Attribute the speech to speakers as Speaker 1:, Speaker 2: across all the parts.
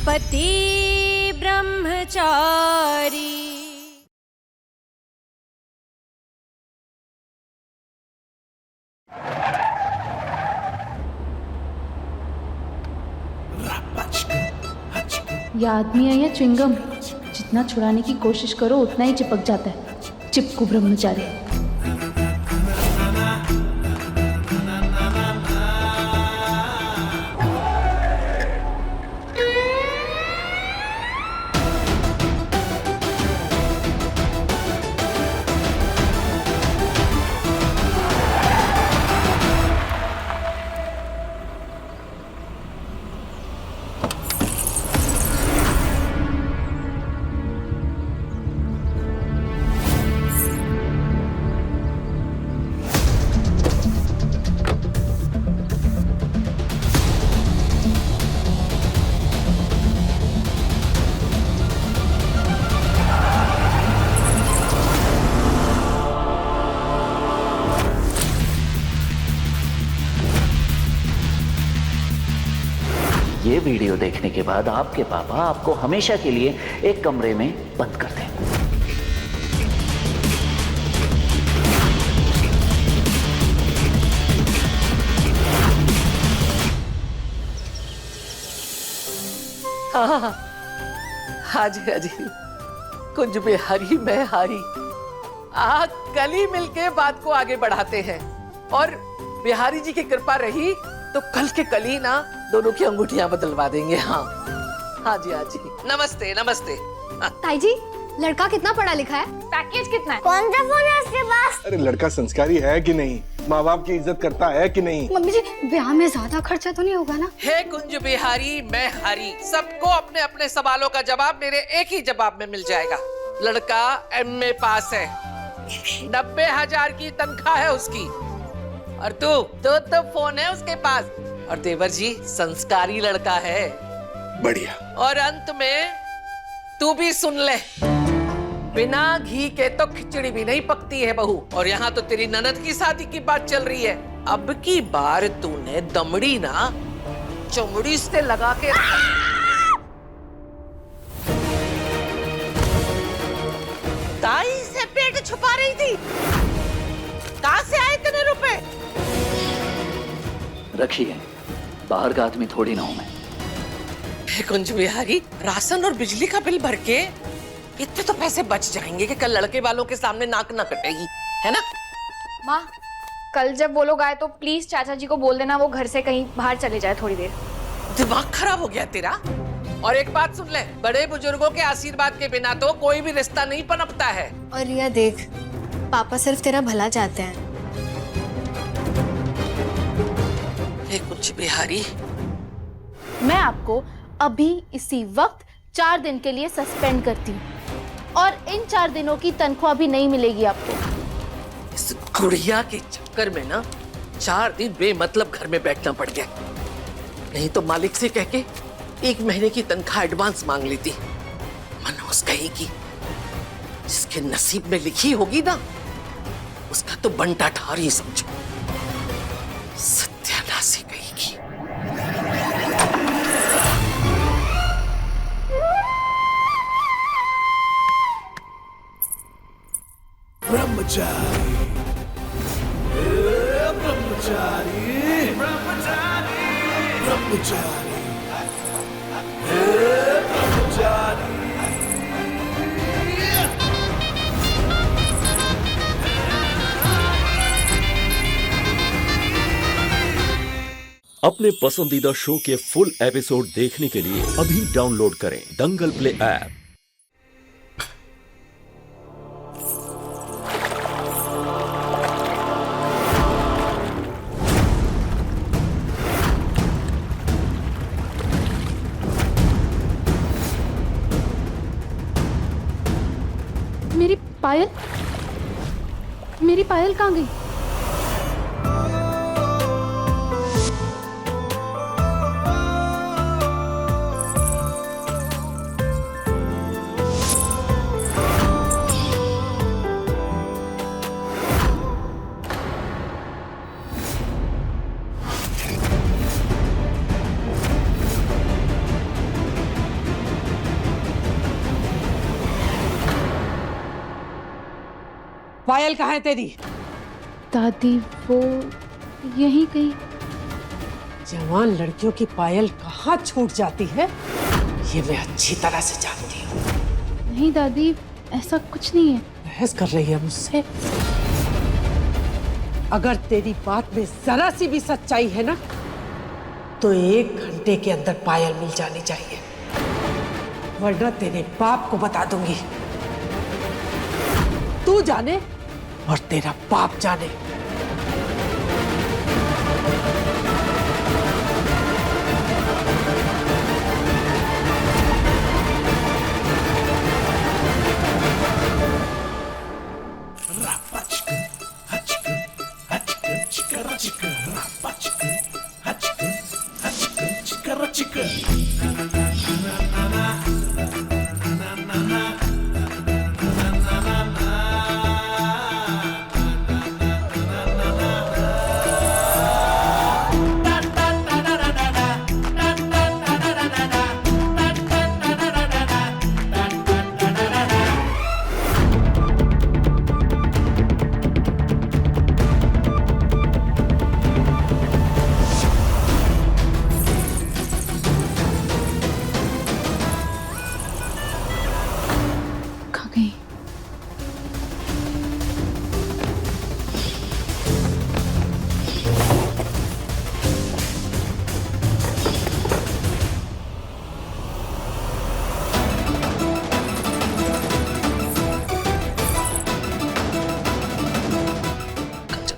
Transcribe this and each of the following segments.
Speaker 1: पति ब्रह्मचारी।
Speaker 2: ये आदमी है या च्युइंगम? जितना छुड़ाने की कोशिश करो उतना ही चिपक जाता है। चिपकू ब्रह्मचारी।
Speaker 3: ये वीडियो देखने के बाद आपके पापा आपको हमेशा के लिए एक कमरे में बंद कर दें।
Speaker 4: हाँ जी हाँ जी, कुंज बिहारी मैं हारी। कल ही मिलके बात को आगे बढ़ाते हैं, और बिहारी जी की कृपा रही तो कल के कल ही ना दोनों की अंगूठियां बदलवा देंगे। हाँ हाँ जी हाँ जी, नमस्ते नमस्ते।
Speaker 5: ताई जी, लड़का कितना पढ़ा लिखा है? पैकेज कितना है?
Speaker 6: कौन सा फोन है उसके पास?
Speaker 7: अरे लड़का संस्कारी है कि नहीं, माँ बाप की इज्जत करता है कि नहीं?
Speaker 5: मम्मी जी, ब्याह में ज्यादा खर्चा तो नहीं होगा ना?
Speaker 4: हे कुंज बिहारी मैं हारी, सबको अपने अपने सवालों का जवाब मेरे एक ही जवाब में मिल जाएगा। लड़का एमए पास है, 90,000 की तनख्वाह है उसकी, और तू फोन है उसके पास, और देवर जी संस्कारी लड़का है।
Speaker 7: बढ़िया।
Speaker 4: और अंत में तू भी सुन ले, बिना घी के तो खिचड़ी भी नहीं पकती है बहू। और यहाँ तो तेरी ननद की शादी की बात चल रही है। अब की बार तूने दमड़ी ना चमड़ी से लगा के ताई से पेट छुपा रही थी। कहाँ से आए इतने रुपए?
Speaker 3: रखिए, बाहर का आदमी थोड़ी ना हूं मैं।
Speaker 4: कुंज बिहारी, राशन और बिजली का बिल भर के इतने तो पैसे बच जाएंगे कि कल लड़के वालों के सामने नाक ना कटेगी, है ना?
Speaker 8: माँ, कल जब वो लोग आए तो प्लीज चाचा जी को बोल देना वो घर से कहीं बाहर चले जाए थोड़ी देर।
Speaker 4: दिमाग खराब हो गया तेरा? और एक बात सुन ले, बड़े बुजुर्गों के आशीर्वाद के बिना तो कोई भी रिश्ता नहीं पनपता है।
Speaker 5: और रिया देख, पापा सिर्फ तेरा भला चाहते हैं।
Speaker 4: कुंज बिहारी,
Speaker 2: मैं आपको अभी इसी वक्त 4 दिन के लिए सस्पेंड करती हूँ, और इन 4 दिनों की तनख्वाह भी नहीं मिलेगी आपको।
Speaker 4: इस गुड़िया के चक्कर में ना 4 दिन बेमतलब घर में बैठना पड़ गया। नहीं तो मालिक से कह के 1 महीने की तनख्वाह एडवांस मांग लेती। मनोज कहेगी, जिसके नसीब में लिखी होगी ना उसका तो बंटा ठार ही समझो। सत्यानाशी कहेगी।
Speaker 9: ब्रह्मचारी ब्रह्मचारी ब्रह्मचारी ब्रह्मचारी ब्रह्मचारी।
Speaker 10: अपने पसंदीदा शो के फुल एपिसोड देखने के लिए अभी डाउनलोड करें दंगल प्ले ऐप।
Speaker 2: मेरी पायल कहाँ गई?
Speaker 1: पायल कहाँ है तेरी?
Speaker 2: दादी वो यहीं कहीं।
Speaker 1: जवान लड़कियों की पायल कहाँ छूट जाती है ये मैं अच्छी तरह से जानती हूँ।
Speaker 2: नहीं दादी, ऐसा कुछ नहीं है।
Speaker 1: बहस कर रही है मुझसे? अगर तेरी बात में जरा सी भी सच्चाई है ना तो 1 घंटे के अंदर पायल मिल जानी चाहिए, वरना तेरे बाप को बता दूंगी। तू जाने और तेरा बाप जाने।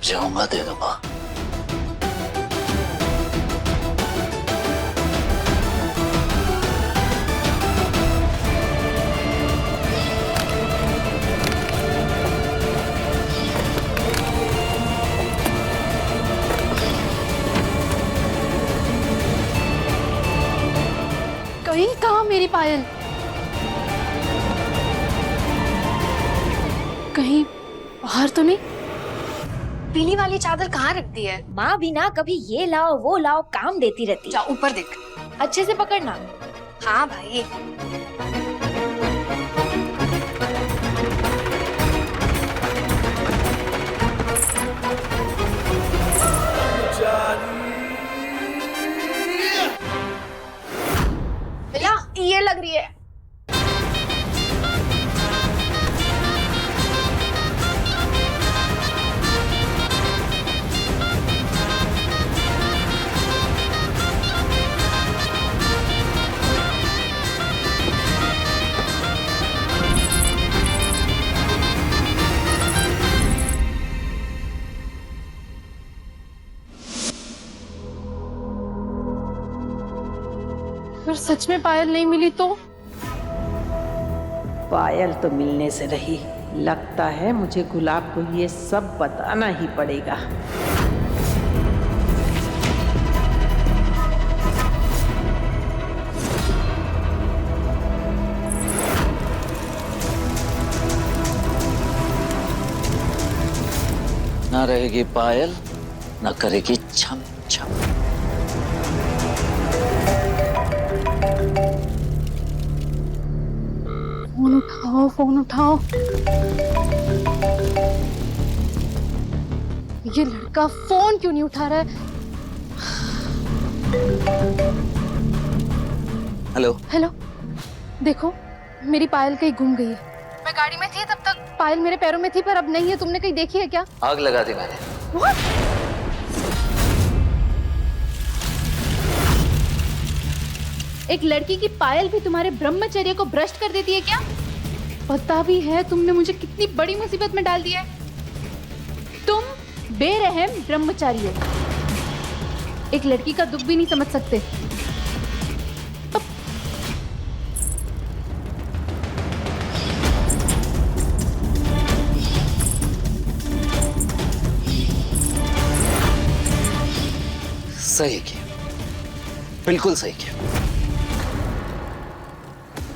Speaker 3: जाऊंगा दे दूंगा।
Speaker 2: कहीं कहाँ मेरी पायल? कहीं बाहर तो नहीं?
Speaker 5: पीली वाली चादर कहाँ रख दी है?
Speaker 8: माँ भी ना कभी ये लाओ वो लाओ काम देती रहती।
Speaker 5: जा ऊपर देख।
Speaker 8: अच्छे से पकड़ना।
Speaker 5: हाँ भाई।
Speaker 8: ये लग रही है।
Speaker 2: फिर सच में पायल नहीं मिली तो?
Speaker 1: पायल तो मिलने से रही, लगता है मुझे गुलाब को ये सब बताना ही पड़ेगा।
Speaker 3: ना रहेगी पायल, ना करेगी छम छम।
Speaker 2: फोन उठाओ, फोन उठाओ। ये लड़का फोन क्यों नहीं उठा रहा है?
Speaker 3: हेलो
Speaker 2: हेलो, देखो मेरी पायल कहीं गुम गई है। मैं गाड़ी में थी तब तक पायल मेरे पैरों में थी, पर अब नहीं है। तुमने कहीं देखी है क्या?
Speaker 3: आग लगा दी मैंने।
Speaker 2: What? एक लड़की की पायल भी तुम्हारे ब्रह्मचर्य को भ्रष्ट कर देती है क्या? पता भी है तुमने मुझे कितनी बड़ी मुसीबत में डाल दिया है। तुम बेरहम ब्रह्मचारी हो, एक लड़की का दुख भी नहीं समझ सकते।
Speaker 3: सही किया, बिल्कुल सही किया।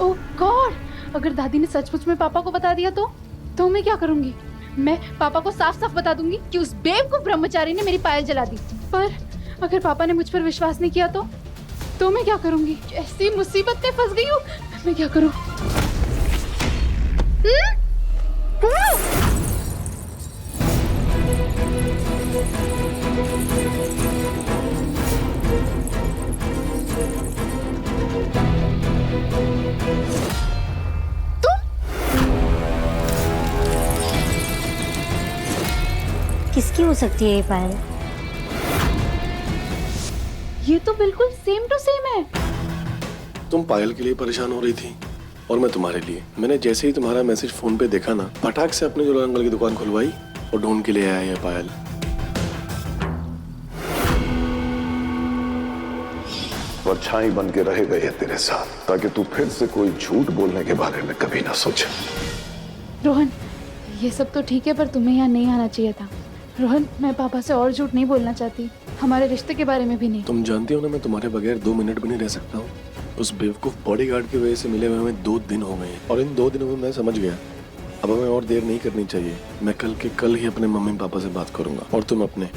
Speaker 2: ओह गॉड, अगर दादी ने सचमुच में पापा को बता दिया तो मैं क्या करूंगी? मैं पापा को साफ साफ बता दूंगी कि उस बेवकूफ ब्रह्मचारी ने मेरी पायल जला दी। पर अगर पापा ने मुझ पर विश्वास नहीं किया तो मैं क्या करूंगी? ऐसी मुसीबत में फंस गई हूँ, मैं क्या करूँ?
Speaker 5: किसकी हो सकती है ये पायल?
Speaker 2: ये तो बिल्कुल सेम टू सेम है।
Speaker 6: तुम पायल के लिए परेशान हो रही थी और मैं तुम्हारे लिए। मैंने जैसे ही तुम्हारा मैसेज फोन पे देखा ना, फटाक से अपने जो अंकल की दुकान खुलवाई और ढूंढ के ले आया ये पायल।
Speaker 11: परछाई बन के रहेगा ये तेरे साथ, ताकि तू फिर से कोई झूठ बोलने के बारे में कभी ना सोचे।
Speaker 2: रोहन, ये सब तो ठीक है, पर तुम्हें यहाँ नहीं आना चाहिए था। रोहन, मैं पापा से और झूठ नहीं बोलना चाहती, हमारे रिश्ते के बारे में भी नहीं।
Speaker 6: तुम जानती हो ना, मैं तुम्हारे बगैर 2 मिनट भी नहीं रह सकता हूँ। उस बेवकूफ बॉडीगार्ड की वजह से मिले हुए हमें 2 दिन हो गए हैं, और इन 2 दिनों में मैं समझ गया अब हमें और देर नहीं करनी चाहिए। मैं कल के कल ही अपने मम्मी पापा से बात करूंगा, और तुम अपने।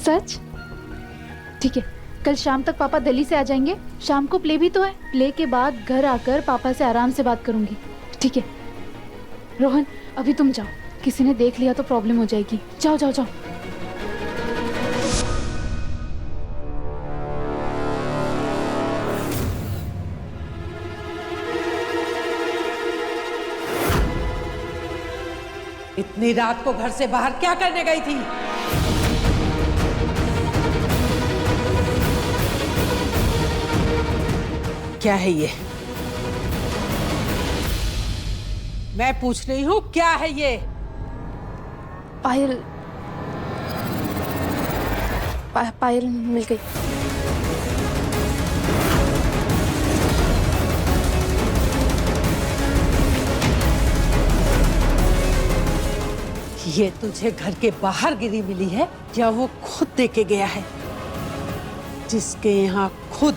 Speaker 2: सच? ठीक है, कल शाम तक पापा दिल्ली से आ जाएंगे। शाम को प्ले भी तो है, प्ले के बाद घर आकर पापा से आराम से बात करूंगी। ठीक है रोहन, अभी तुम जाओ, किसी ने देख लिया तो प्रॉब्लम हो जाएगी। जाओ जाओ जाओ।
Speaker 1: इतनी रात को घर से बाहर क्या करने गई थी? क्या है ये? मैं पूछ रही हूँ, क्या है ये?
Speaker 2: पायल पायल मिल गई।
Speaker 1: ये तुझे घर के बाहर गिरी मिली है या वो खुद देके गया है, जिसके यहाँ खुद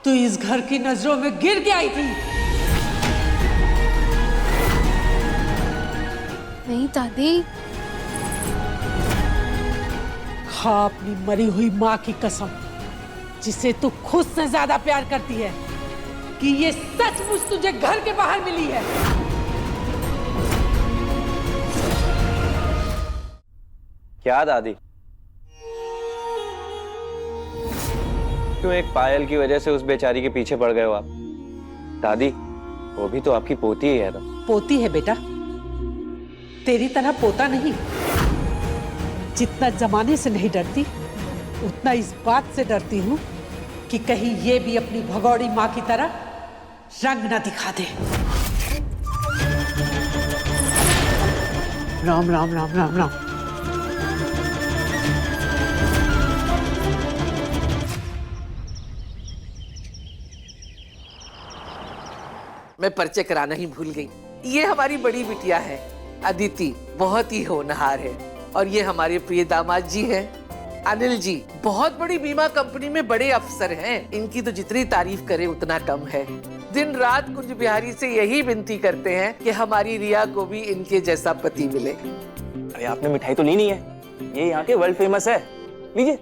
Speaker 1: तू इस घर की नजरों में गिर के आई थी?
Speaker 2: नहीं दादी।
Speaker 1: खा अपनी मरी हुई माँ की कसम, जिसे तू खुद से ज्यादा प्यार करती है, कि ये सचमुच तुझे घर के बाहर मिली है।
Speaker 12: क्या दादी, क्यों एक पायल की वजह से उस बेचारी के पीछे पड़ गए हो आप? दादी, वो भी तो आपकी पोती ही है ना।
Speaker 1: पोती है बेटा, तेरी तरह पोता नहीं। जितना जमाने से नहीं डरती, उतना इस बात से डरती हूँ कि कहीं ये भी अपनी भगौड़ी माँ की तरह रंग न दिखा दे। राम राम राम राम राम।
Speaker 4: मैं परिचय कराना ही भूल गई। ये हमारी बड़ी बिटिया है अदिति, बहुत ही होनहार है। और ये हमारे प्रिय दामाद जी हैं अनिल जी, बहुत बड़ी बीमा कंपनी में बड़े अफसर हैं। इनकी तो जितनी तारीफ करे उतना कम है। दिन रात कुंज बिहारी से यही विनती करते हैं कि हमारी रिया को भी इनके जैसा पति मिले।
Speaker 12: अरे आपने मिठाई तो ली नहीं है, ये यहाँ के वर्ल्ड फेमस है, लीजिए।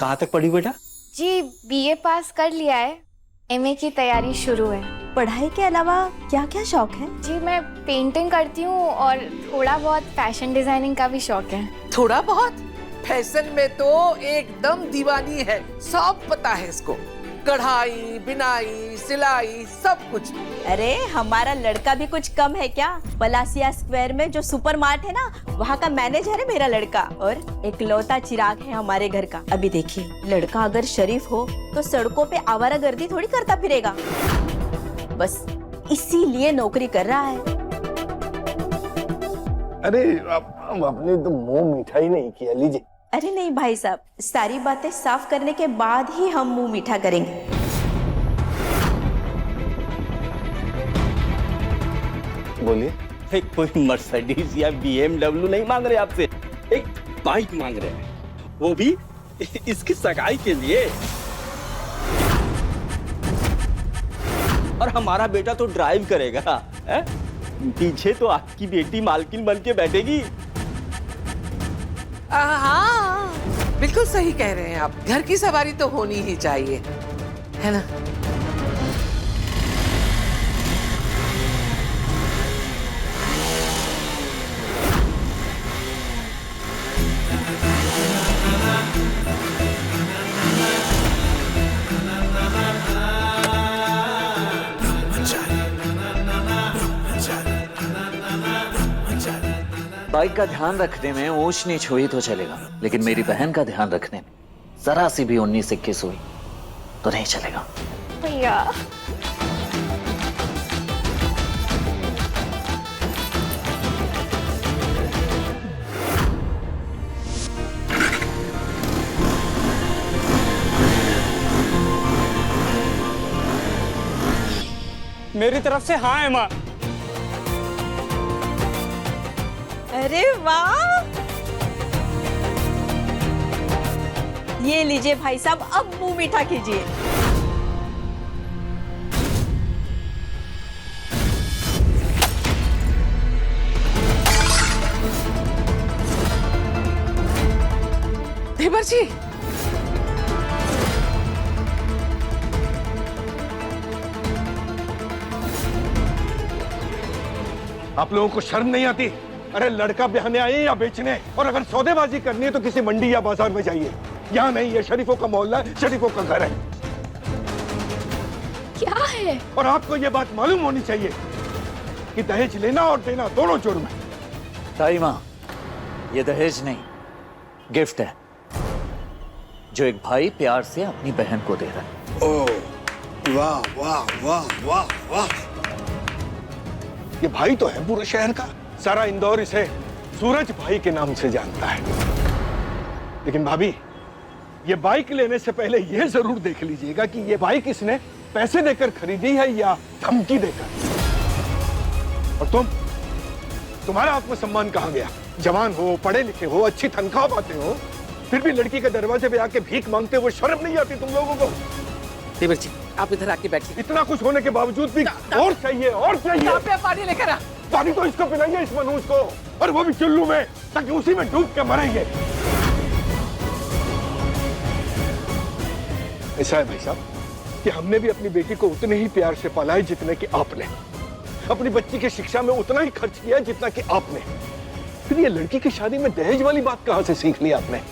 Speaker 13: कहाँ तक पढ़ी बेटा?
Speaker 8: जी बीए पास कर लिया है, एमए की तैयारी शुरू है।
Speaker 5: पढ़ाई के अलावा क्या क्या शौक है?
Speaker 8: जी मैं पेंटिंग करती हूँ और थोड़ा बहुत फैशन डिजाइनिंग का भी शौक है।
Speaker 4: थोड़ा बहुत? फैशन में तो एकदम दीवानी है, सब पता है इसको। कढ़ाई, बिनाई, सिलाई, सब कुछ।
Speaker 5: अरे हमारा लड़का भी कुछ कम है क्या? पलासिया स्क्वायर में जो सुपर मार्ट है ना, वहाँ का मैनेजर है मेरा लड़का, और इकलौता चिराग है हमारे घर का। अभी देखिए, लड़का अगर शरीफ हो तो सड़कों पे आवारागर्दी थोड़ी करता फिरेगा, बस इसीलिए नौकरी कर रहा है।
Speaker 7: अरे आपने तो मुंह मिठाई नहीं किया, लीजिए।
Speaker 5: अरे नहीं भाई साहब, सारी बातें साफ करने के बाद ही हम मुंह मीठा करेंगे।
Speaker 13: बोलिए। कोई मर्सिडीज या BMW नहीं मांग रहे आपसे, एक बाइक मांग रहे हैं, वो भी इसकी सगाई के लिए। और हमारा बेटा तो ड्राइव करेगा। है? पीछे तो आपकी बेटी मालकिन बन के बैठेगी।
Speaker 4: हाँ, बिल्कुल सही कह रहे हैं आप। घर की सवारी तो होनी ही चाहिए, है ना?
Speaker 3: बाइक का ध्यान रखने में ऊंच नीच हुई तो चलेगा, लेकिन मेरी बहन का ध्यान रखने में जरा सी भी 19-21 हुई तो नहीं चलेगा।
Speaker 8: भैया
Speaker 13: मेरी तरफ से हाँ है माँ।
Speaker 5: अरे वाह, ये लीजिए भाई साहब, अब मुंह मीठा कीजिए।
Speaker 4: देवर जी,
Speaker 7: आप लोगों को शर्म नहीं आती? अरे लड़का ब्याहने आए या बेचने? और अगर सौदेबाजी करनी है तो किसी मंडी या बाजार में जाइए। यहाँ नहीं, ये शरीफों का मोहल्ला है, शरीफों का घर है।
Speaker 8: क्या है?
Speaker 7: और आपको ये बात मालूम होनी चाहिए कि दहेज लेना और देना दोनों जुर्म है।
Speaker 3: ताई माँ, ये दहेज नहीं, गिफ्ट है जो एक भाई प्यार से अपनी बहन को दे रहा है।
Speaker 7: ओह, वाह वाह वाह वाह वाह। ये भाई तो है पूरे शहर का, सारा इंदौर इसे सूरज भाई के नाम से जानता है। लेकिन भाभी, ये बाइक लेने से पहले यह जरूर देख लीजिएगा कि ये बाइक इसने पैसे देकर खरीदी है या धमकी देकर। और तुम्हारा आत्मसम्मान कहाँ गया? जवान हो, पढ़े लिखे हो, अच्छी तनख्वाह पाते हो, फिर भी लड़की के दरवाजे पे आके भीख मांगते हुए शर्म नहीं आती तुम लोगों को?
Speaker 4: देवर जी, आप इधर आके बैठिए।
Speaker 7: इतना कुछ होने के बावजूद भी और चाहिए, और चाहिए।
Speaker 4: पानी लेकर आ।
Speaker 7: पानी तो इसको पिलाइए, इस मनहूस को, और वो भी चुल्लू में, ताकि उसी में डूब के मरेंगे। ऐसा है भाई साहब कि हमने भी अपनी बेटी को उतने ही प्यार से पाला है जितने कि आपने। अपनी बच्ची की शिक्षा में उतना ही खर्च किया जितना कि आपने। फिर ये लड़की की शादी में दहेज वाली बात कहाँ से सीख ली आपने?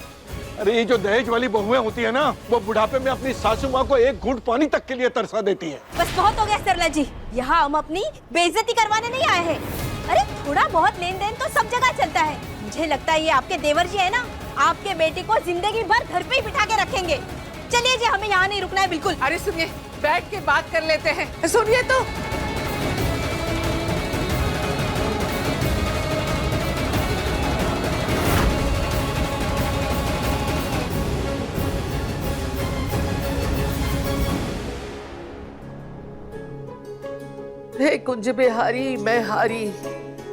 Speaker 7: अरे ये जो दहेज वाली बहुएं होती है ना, वो बुढ़ापे में अपनी सासू माँ को एक घूंट पानी तक के लिए तरसा देती हैं।
Speaker 5: बस बहुत हो गया सरला जी, यहाँ हम अपनी बेइज्जती करवाने नहीं आए हैं। अरे थोड़ा बहुत लेन देन तो सब जगह चलता है। मुझे लगता है ये आपके देवर जी है ना, आपके बेटी को जिंदगी भर घर पे ही बिठा के रखेंगे। चलिए जी, हमें यहाँ नहीं रुकना है बिल्कुल।
Speaker 4: अरे सुनिए, बैठ के बात कर लेते हैं। सुनिए तो। हे कुंज बिहारी, मैं हारी।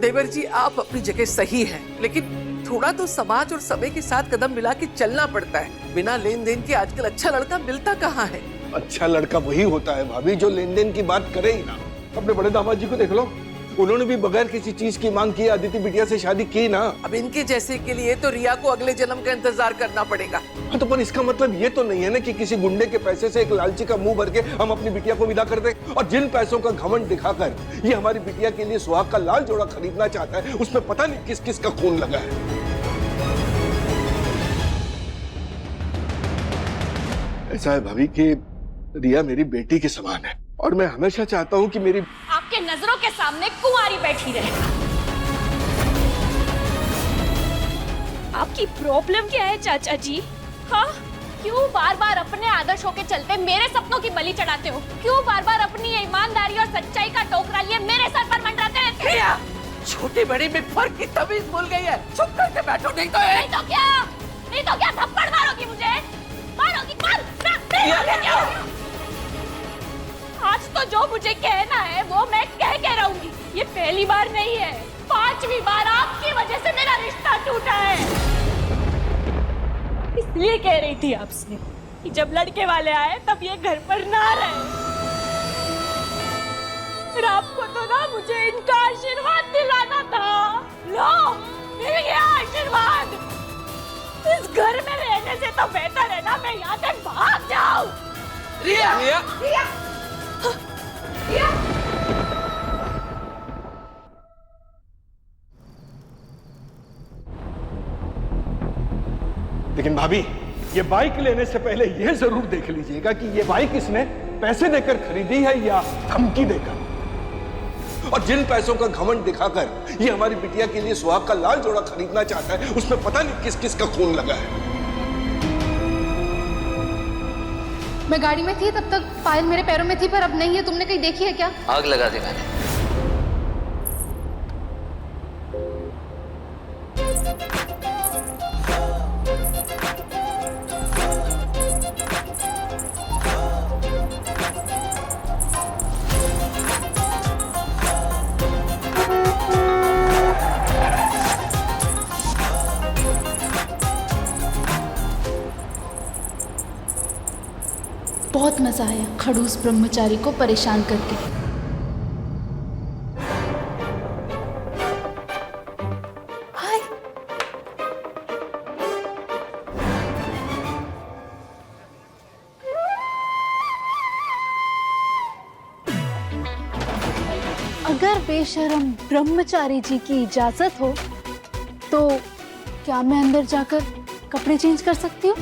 Speaker 4: देवर जी, आप अपनी जगह सही हैं, लेकिन थोड़ा तो समाज और समय के साथ कदम मिला के चलना पड़ता है। बिना लेन देन के आजकल अच्छा लड़का मिलता कहाँ है?
Speaker 7: अच्छा लड़का वही होता है भाभी जो लेन देन की बात करे ही ना। अपने बड़े दामाद जी को देख लो, उन्होंने भी बगैर किसी चीज की मांग की अदिति बिटिया से शादी की ना।
Speaker 4: अब इनके जैसे के लिए तो रिया को अगले जन्म का इंतजार करना पड़ेगा।
Speaker 7: हाँ, तो पर इसका मतलब ये तो नहीं है ना कि किसी गुंडे के पैसे से एक लालची का मुंह भर के हम अपनी बिटिया को विदा कर दें। और जिन पैसों का घमंड दिखाकर ये हमारी बिटिया के लिए सुहाग का लाल जोड़ा खरीदना चाहता है, उसमें पता नहीं किस किस का खून लगा है। ऐसा है भाभी कि रिया मेरी बेटी के समान है, और मैं हमेशा चाहता हूँ कि मेरी
Speaker 8: आपके नजरों के सामने कुंवारी बैठी रहे। आपकी प्रॉब्लम क्या है चाचा जी? हाँ, क्यों बार बार अपने आदर्शों के चलते मेरे सपनों की बलि चढ़ाते हो? क्यों बार बार अपनी ईमानदारी और सच्चाई का टोकरा लिए मेरे सर पर मंडराते रहते
Speaker 4: हैं? छोटे बड़े में फर्क की तमीज भूल गई है। चुप करके बैठो, नहीं तो
Speaker 8: क्या थप्पड़ मारोगी मुझे? मारोगी? आज तो जो मुझे कहना है वो मैं कह के रहूंगी। ये पहली बार नहीं है, 5वीं बार आपकी वजह से मेरा रिश्ता टूटा है। इसलिए कह रही थी आपसे कि जब लड़के वाले आए तब ये घर पर ना रहे। राम को तो ना मुझे इनका आशीर्वाद दिलाना था। लो, मिल गया आशीर्वाद। इस घर में रहने से तो बेहतर है ना मैं यहाँ से भाग जाऊं।
Speaker 4: रिया, रिया,
Speaker 8: रिया, रिया।
Speaker 7: लेकिन भाभी, ये बाइक लेने से पहले यह जरूर देख लीजिएगा कि ये बाइक इसने पैसे देकर खरीदी है या धमकी देकर।
Speaker 9: और जिन पैसों का घमंड दिखाकर ये हमारी बिटिया के लिए सुहाग का लाल जोड़ा खरीदना चाहता है, उसमें पता नहीं किस किस का खून लगा है।
Speaker 2: मैं गाड़ी में थी तब तक पायल मेरे पैरों में थी, पर अब नहीं है। तुमने कहीं देखी है क्या?
Speaker 3: आग लगा दी मैंने।
Speaker 2: बहुत मजा आया खड़ूस ब्रह्मचारी को परेशान करके।
Speaker 5: हाय।
Speaker 2: अगर बेशरम ब्रह्मचारी जी की इजाजत हो तो क्या मैं अंदर जाकर कपड़े चेंज कर सकती हूँ?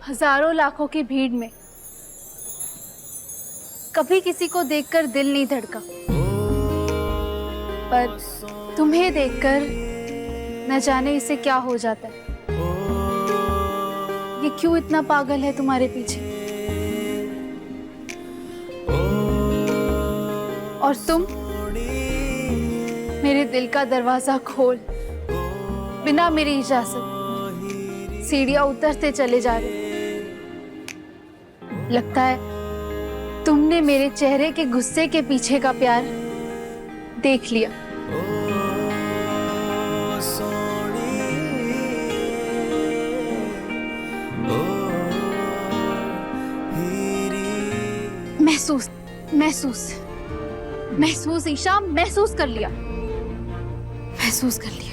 Speaker 2: हजारों लाखों की भीड़ में कभी किसी को देखकर दिल नहीं धड़का, पर तुम्हें देखकर न जाने इसे क्या हो जाता है। ये क्यों इतना पागल है तुम्हारे पीछे? और तुम मेरे दिल का दरवाजा खोल बिना मेरी इजाजत सीढ़ियां उतरते चले जा रहे। लगता है तुमने मेरे चेहरे के गुस्से के पीछे का प्यार देख लिया। महसूस महसूस महसूस ईशा, महसूस कर लिया, महसूस कर लिया।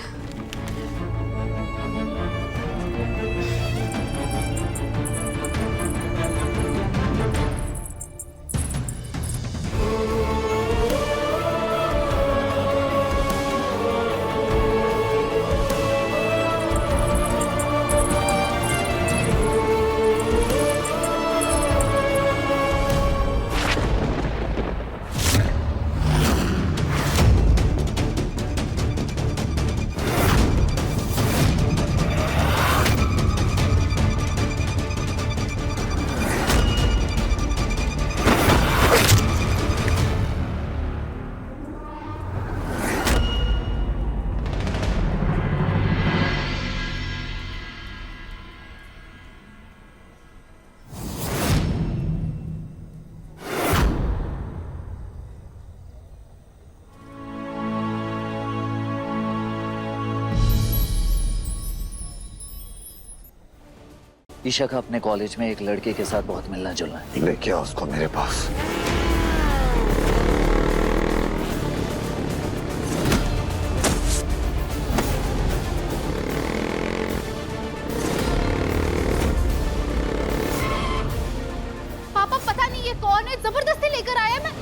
Speaker 3: ईशा का अपने कॉलेज में एक लड़के के साथ बहुत मिलना जुलना है।
Speaker 11: लेके आओ उसको मेरे पास।
Speaker 2: पापा पता नहीं ये कौन है, जबरदस्ती लेकर आया। मैं